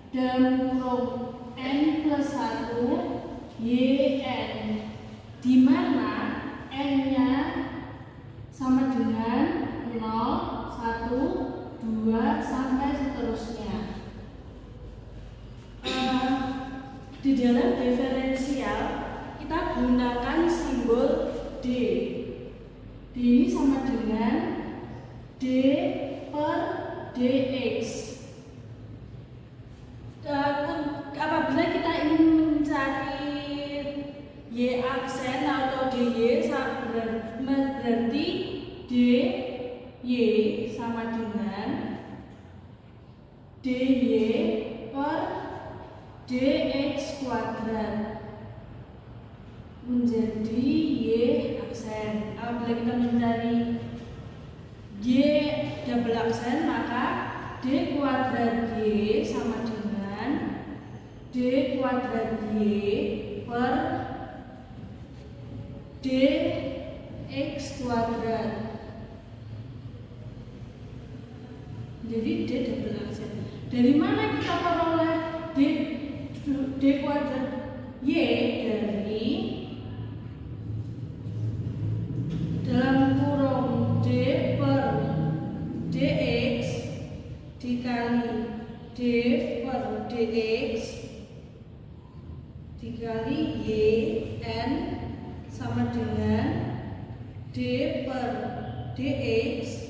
dalam kurung N plus 1 YN, di mana N-nya sama dengan 0, 1, 2, sampai seterusnya. Di dalam diferensial kita gunakan simbol D. D ini sama dengan D per dx. Apabila kita ingin mencari y aksen atau dy, berarti dy sama dengan dy per dx kuadrat menjadi y aksen. Apabila kita mencari y double aksen, maka d kuadrat y sama dengan d kuadrat y per dx kuadrat. Jadi d double aksen. Dari mana kita peroleh d kuadrat y? Dari dalam kurung d per dx dikali d per dx dikali yn sama dengan d per dx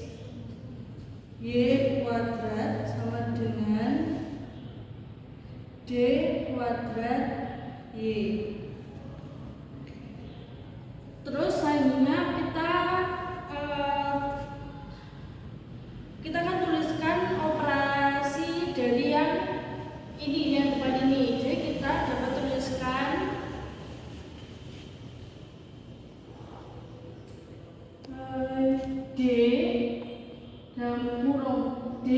y kuadrat sama dengan d kuadrat y. Terus selanjutnya kita akan tuliskan operasi dari yang depan ini. Jadi kita dapat tuliskan D dalam kurung D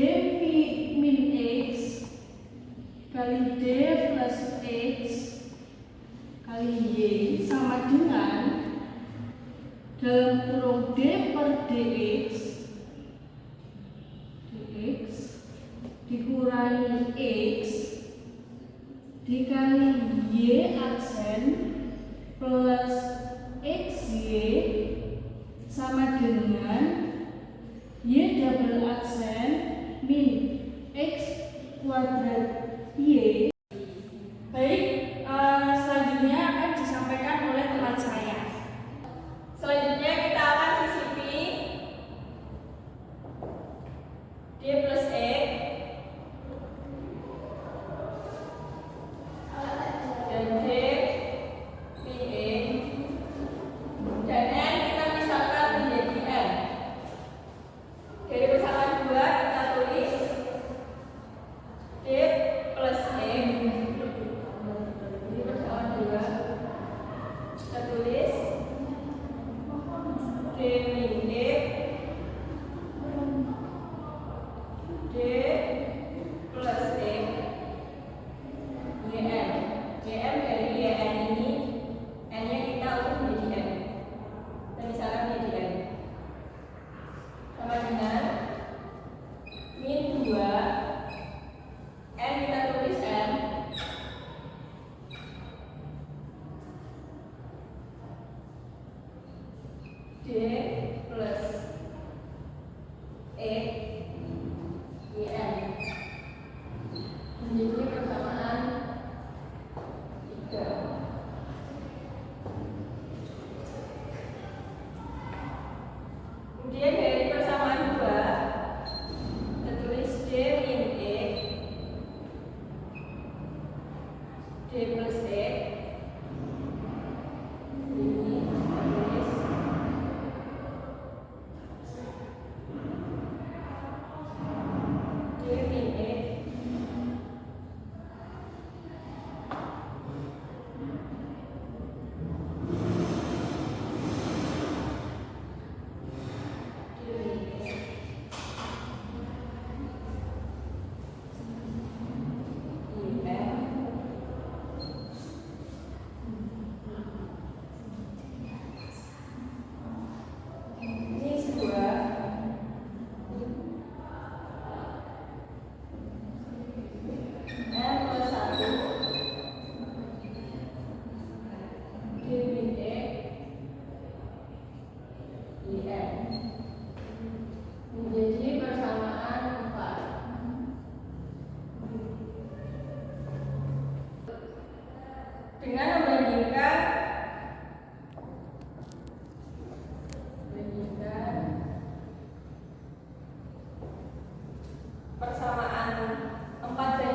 min x kali D plus x kali y sama dengan dalam kurung D per dx dikurangi x dikali y aksen plus xy sama dengan y double aksen min x kuadrat y. Baik, selanjutnya akan disampaikan oleh teman saya. Selanjutnya kita akan sisipi D plus X dan D min X dan N kita pisahkan menjadi N. Dari pesanan 2 kita tulis D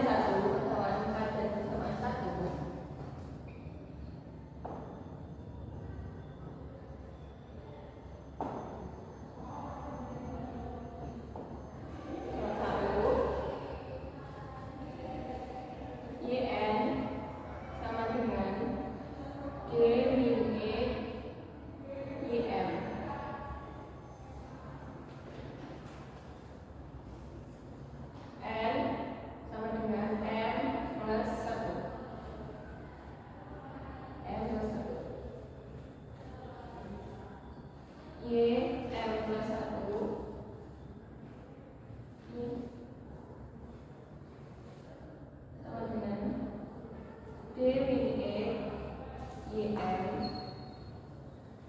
1 persamaan 4 dan persamaan 1. YN sama dengan D min E YM. N sama dengan M plus 1. M plus 1. Y M plus 1. Y sama dengan D min E YM.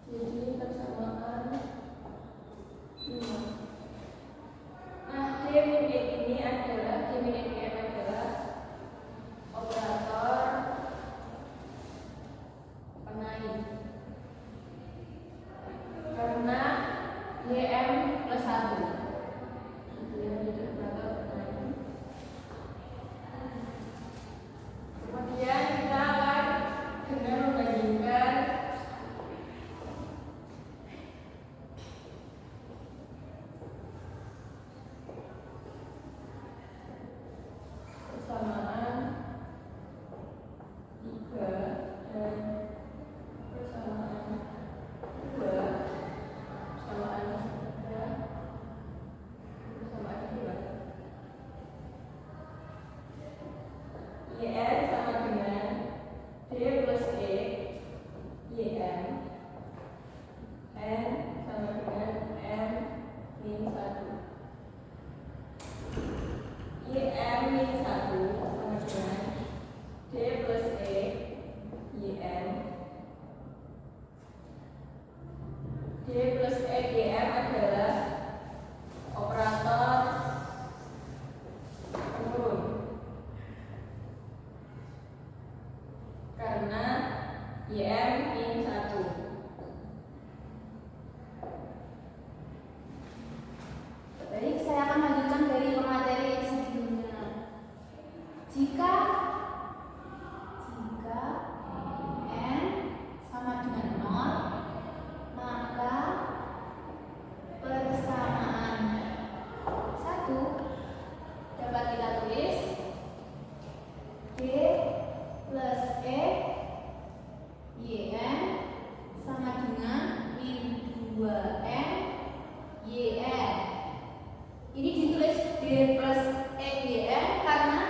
Jadi persamaan 5. Nah, D min E ini adalah D min E YM adalah operator penaik karena YM plus 1. Dia menjadi operator penaik. Kemudian kita akan dengan membandingkan persamaan 3 dan persamaan 2, persamaan 3, persamaan 2. YN sama dengan D plus E YM. N sama dengan M min 1. YM min 1 sama dengan D plus E YM. D plus E YM adalah operator penurun karena YM min 1. Baik, saya akan lanjutkan dari pemateri yang sebelumnya. Jika N sama dengan 0, maka persamaan 1 dapat kita tulis D plus E YN sama dengan min 2N YN. Ini ditulis D plus E YN karena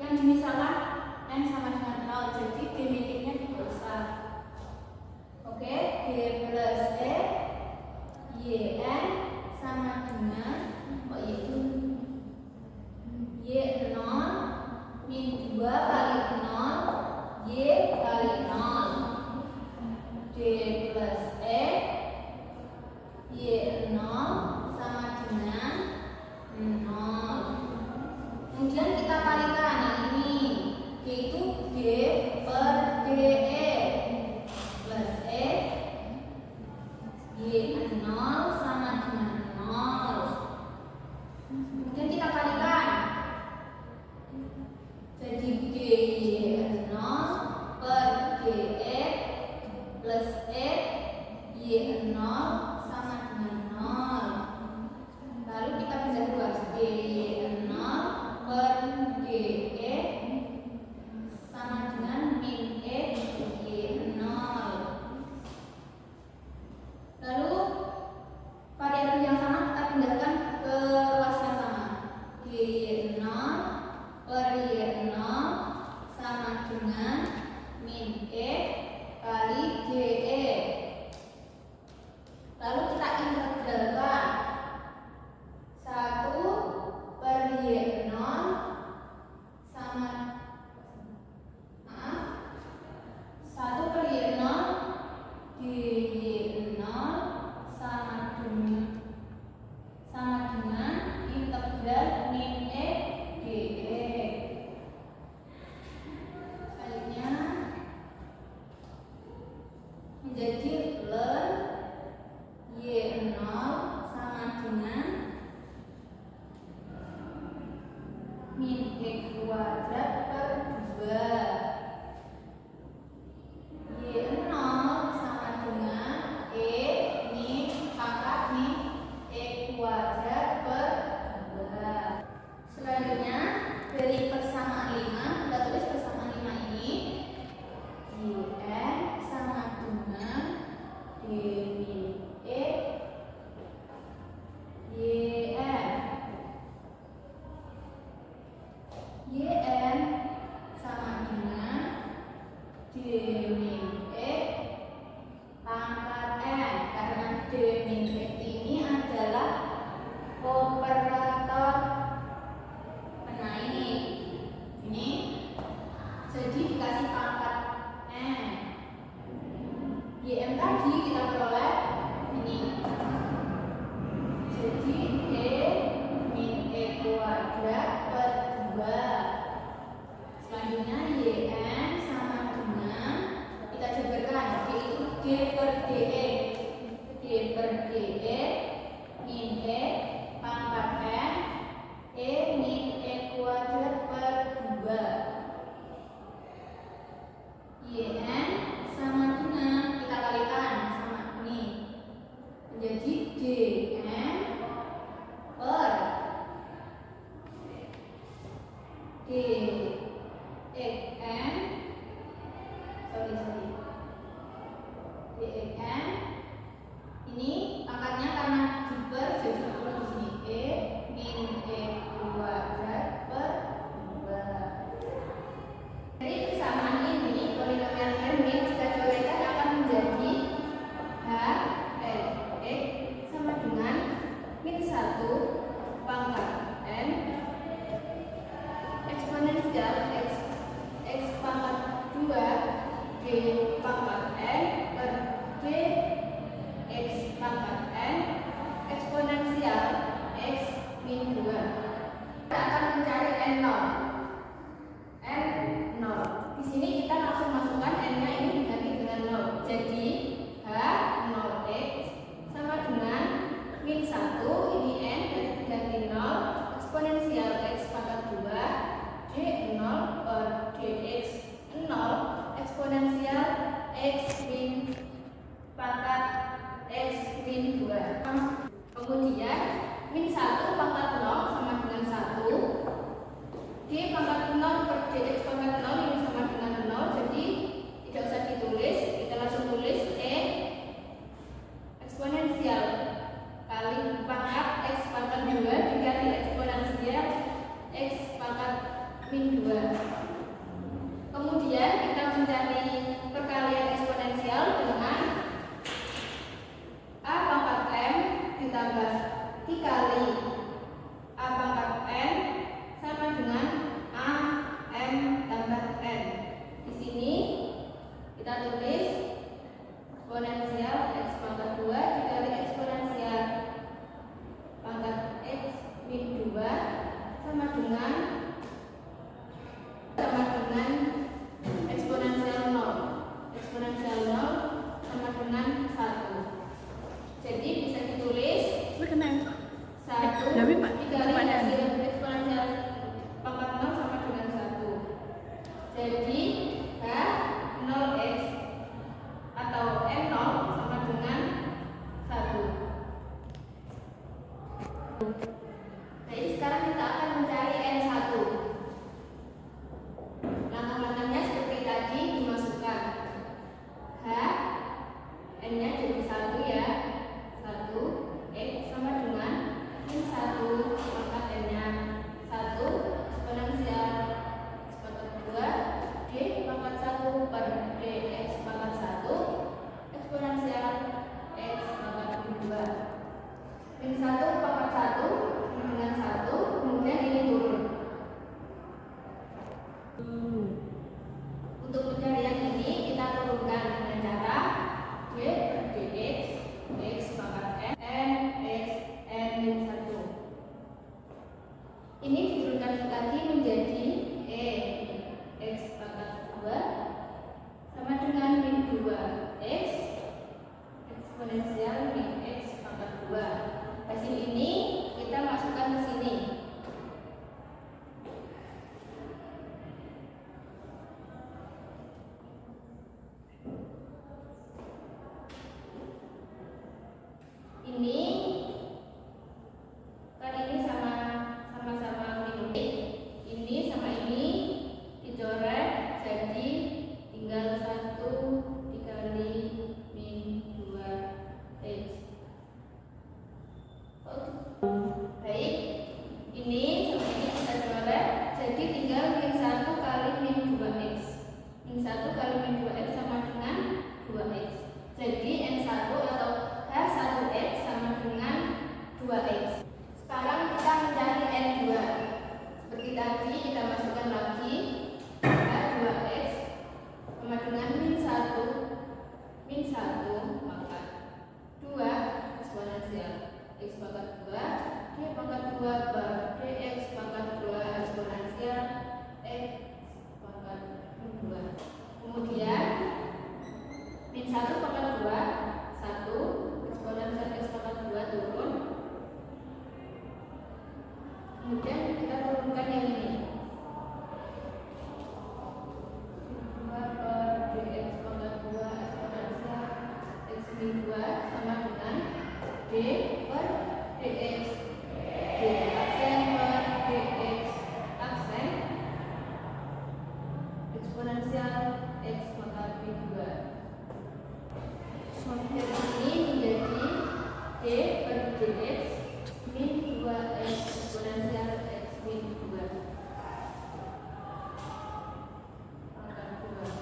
yang dimisalkan N sama dengan 0, jadi D min E-nya dibesar. Oke, D plus E YN sama dengan yaitu Y0 min 2 kali 0 Y kali 0. D plus E Y0 sama dengan 0. Kemudian kita kalikan yang ini, yaitu D per DE plus E Y0 sama dengan 0. Kemudian kita kalikan, jadi DY0 per DE plus E Y0 sama dengan 0. Lalu kita bisa buat DY0 per DE sama dengan min E Y0. Lalu variabel yang sama kita pindahkan ke ruas yang sama. DY0 per Y0 sama dengan min E kali DE. Lalu kita integralkan 1 per Y0 sama 1 per Y0 DY0 sama dengan integral min E DE. Selanjutnya menjadi ln Y0 min X kuadrat per 2. Y0 sama dengan E min pangkat min X kuadrat per 2. Selanjutnya dari persamaan 5 kita tulis persamaan 5 ini YN sama dengan D min X YN. YN sama dengan D min X pangkat N, karena D min X ini adalah operator penaik. Ini jadi dikasih pangkat N. YM tadi kita peroleh ini. Jadi D min X kuadrat per 2. Selanjutnya YN sama dengan, kita jabarkan, yaitu D per DX. D per DX min X pangkat N E min X kuadrat per 2. YN sama dengan, kita kalikan sama ini, menjadi DN per DXN DXN ini pangkatnya karena diper jadi turun di sini E min X kuadrat per 2. Dari persamaan ini polinomial Hermite jika diorekan akan menjadi H L X sama dengan min 1 pangkat N eksponensial X pangkat 2 D pangkat N per D X pangkat N eksponensial X min 2. Kita akan mencari N0. N0. Di sini kita langsung masukkan N-nya ini diganti dengan 0. Jadi H0X sama dengan min 1, ini N diganti 0, eksponensial X pangkat 2 D0 per DX 0 eksponensial X min pangkat X min 2. Kemudian min 1 pangkat 0 sama dengan 1, D pangkat 0 per DX pangkat 0 ini sama dengan 0, jadi tidak usah ditulis, kita langsung tulis E eksponensial kali pangkat X pangkat 2 dikali eksponensial X pangkat min 2. Kemudian kita mencari perkalian eksponensial dengan A pangkat M ditambah dikali A pangkat N sama dengan A M tambah N. Di sini kita tulis eksponensial X pangkat 2 dikali eksponensial pangkat X min 2 sama dengan eksponensial 0. Eksponensial 0 sama dengan 1. Jadi bisa ditulis 1 dikali hasil eksponensial pangkat 0 sama dengan 1. Jadi H0X atau N0 sama dengan 1. Jadi sekarang kita akan mencari N1. Ini sama ini dicoret, jadi tinggal 1 dikali min 2x. Baik, ini sama ini kita coret, jadi tinggal min 1 kali min 2x. Min 1 kali min 2x sama dengan 2x. Jadi N1 atau H1x sama dengan 2x. Sekarang kita mencari N2. Seperti tadi kita masukkan lagi H2x sama dengan min 1 maka 2 eksponensial x pangkat 2 d pangkat 2 per dx pangkat 2 eksponensial x pangkat 2. Kemudian min 1 pangkat 2 1 eksponensial x pangkat 2 turun. Kemudian kita turunkan yang ini 2 per dx pangkat 2 eksponensial x min 2 sama dengan d per dx d aksen per dx aksen eksponensial x pangkat min 2. Dari sini menjadi d per dx min 2x eksponensial x min 2 pangkat 2.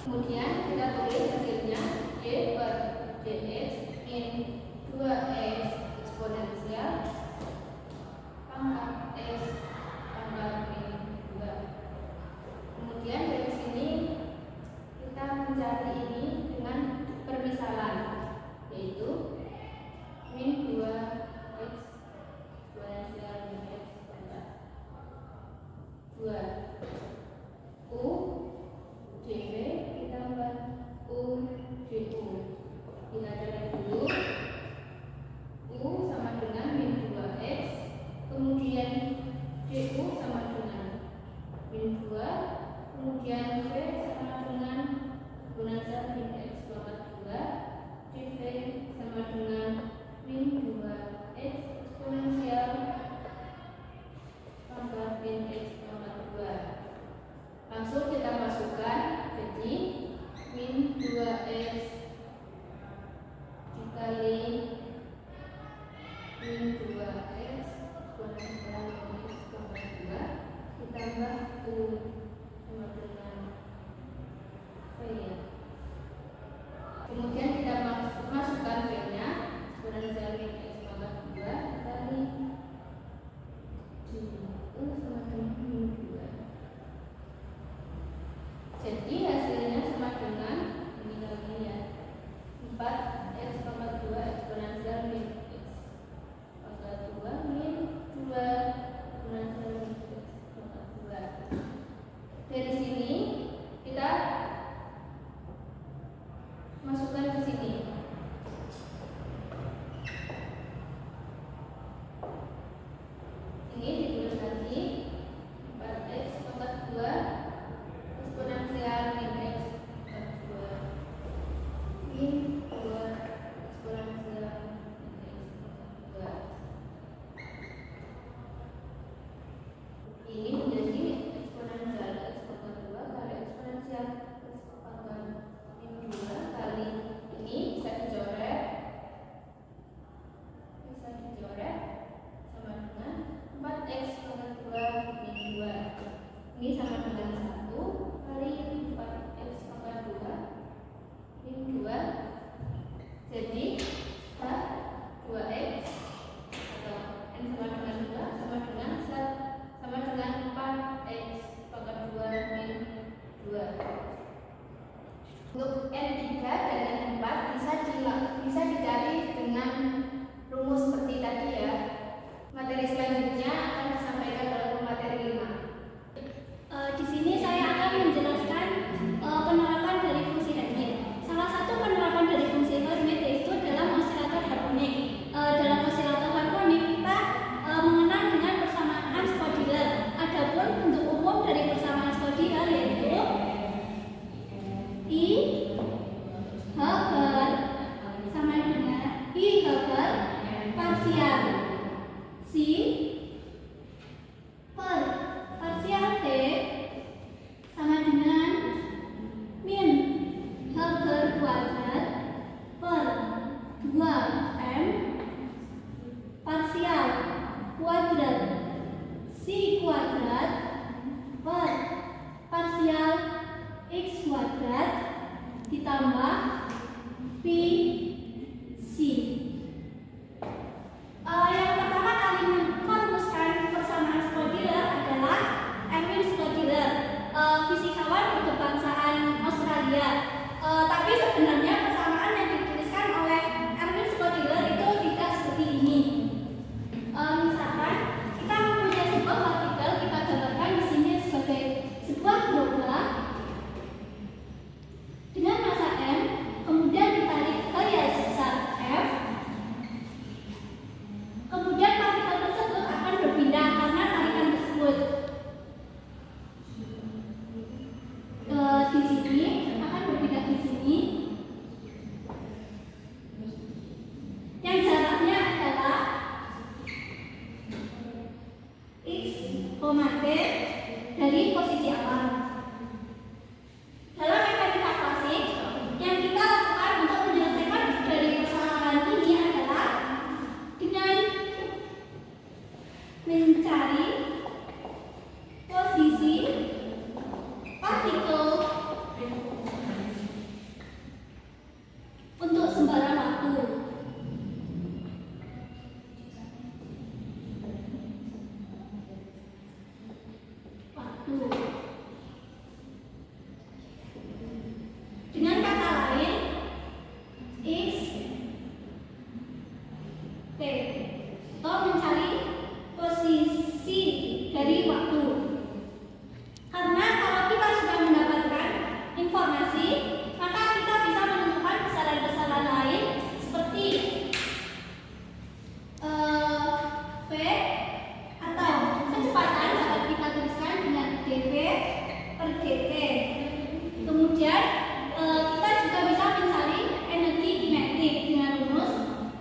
Kemudian kita tulis hasilnya d per dx min 2x eksponensial pangkat x pangkat min 2. Kemudian dari sini kita mencari ini dengan permisalan, yaitu min 2x eksponensial min x pangkat 2 u dv ditambah u du. Kita cari dulu u sama dengan min 2x, kemudian du sama dengan min 2, kemudian v sama dengan eksponensial min x pangkat 2, dv sama dengan min 2x eksponensial pangkat min x pangkat 2. Langsung kita masukkan, jadi min 2x dikali min 2x eksponensial min x pangkat 2 ditambah u sama dengan v ya. Kemudian kita masukkan v nya eksponensial min x pangkat 2 dikali u sama dengan min 2. Jadi hasilnya sama dengan ini lagi ya, 4x pangkat 2 eksponensial min x pangkat 2 min 2 eksponensial min x pangkat 2. Dari sini kita masukkan ke sini. Ini ditulis lagi 4x pangkat 2 eksponensial min x pangkat 2 min 2 eksponensial min x pangkat 2. Ini menjadi eksponensial x pangkat 2 kali eksponensial x pangkat min 2 kali ini bisa dicoret sama dengan 4x pangkat 2 min 2. Ini sama dengan 1 kali 4x pangkat 2 min 2. Jadi H 2x atau N sama dengan 2 sama dengan 4x pangkat 2 min 2. Untuk N3 dan N4 bisa dicari dengan rumus seperti tadi ya. Materi selanjutnya akan disampaikan dalam materi 5. Di sini saya dari posisi awal. Dalam mekanika klasik, yang kita lakukan untuk menyelesaikan dari persoalan ini adalah dengan mencari posisi partikel untuk sembarang waktu. Dengan kata lain, X, T, atau mencari posisi dari waktu. Karena kalau kita sudah mendapatkan informasi, maka kita bisa menentukan besaran-besaran lain seperti V atau kecepatan dapat kita tuliskan dengan dV per dt. Kemudian kita juga bisa mencari energi kinetik dengan rumus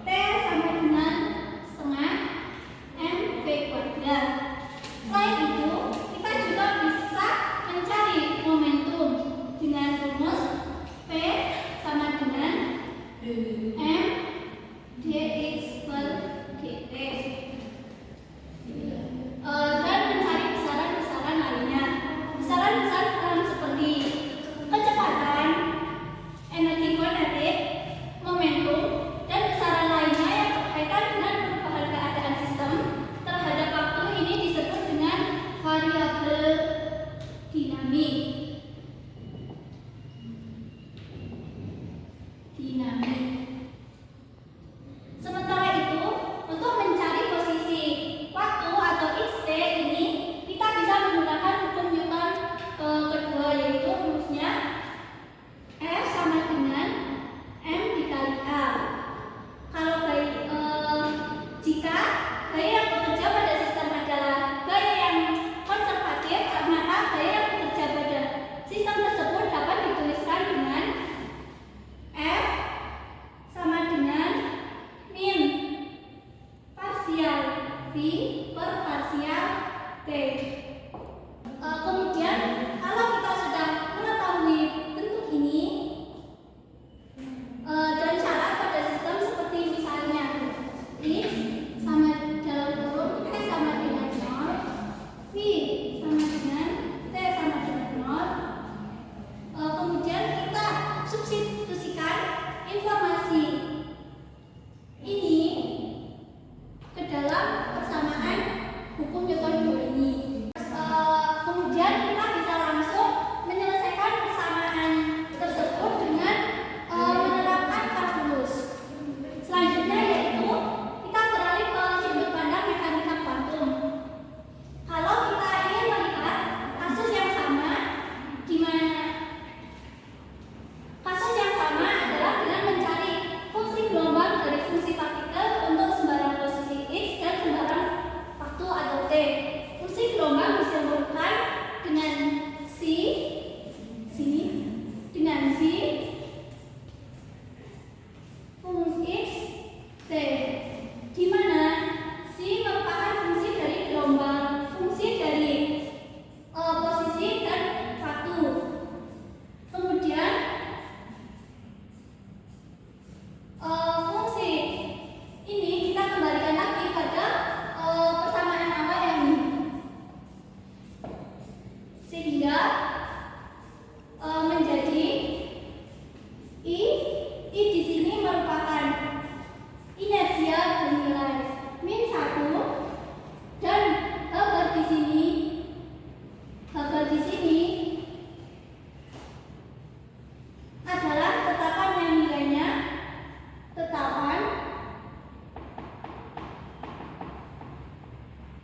T sama dengan setengah mv kuadrat. Selain itu, kita juga bisa mencari momentum dengan rumus P sama dengan m dx per dt. Dan mencari besaran-besaran lainnya. Besaran-besaran seperti kecepatan, energi kinetik, momentum, dan besaran lainnya yang berkaitan dengan perubahan keadaan sistem terhadap waktu ini disebut dengan variabel dinamik. Sementara itu, untuk mencari posisi waktu atau xt ini, kita bisa menggunakan hukum Newton kedua, yaitu rumusnya F sama dengan M dikali A. Kalau jika gaya yang bekerja pada sistem adalah gaya yang konservatif, maka gaya yang bekerja pada sistem tersebut dapat dituliskan dengan F sama dengan min parsial V per parsial T. Kemudian kalau kita sudah mengetahui bentuk ini dan syarat pada sistem seperti misalnya X sama dalam kurung T sama dengan 0, V sama dengan T sama dengan 0, kemudian kita substitusikan informasi ini ke dalam persamaan hukum Newton dua ini. Kemudian kita bisa langsung menyelesaikan persamaan tersebut dengan menerapkan kalkulus. Selanjutnya yaitu kita beralih ke sudut pandang mekanika kuantum. Kalau kita ingin melihat kasus yang sama, di mana kasus yang sama adalah dengan mencari fungsi gelombang dari fungsi partikel untuk sembarang posisi X dan sembarang waktu atau T. Fungsi gelombang disebutkan dengan dengan fungsi X T, di mana C merupakan fungsi dari gelombang, fungsi dari posisi dan waktu. Kemudian fungsi ini kita kembalikan lagi pada persamaan awal yang ini, sehingga menjadi I di sini merupakan inersia bernilai -1 dan Hubble di sini adalah tetapan yang nilainya tetapan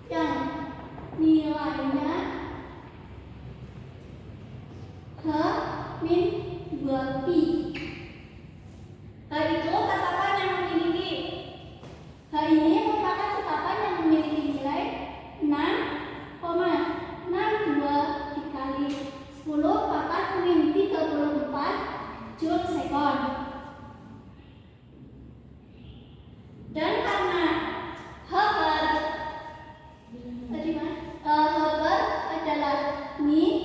yang nilainya H-2 pi. H itu tetapan yang memiliki H ini merupakan tetapan yang memiliki nilai 6,62 dikali 10 pangkat min 34 Joule sekon. Dan karena Hubble adalah min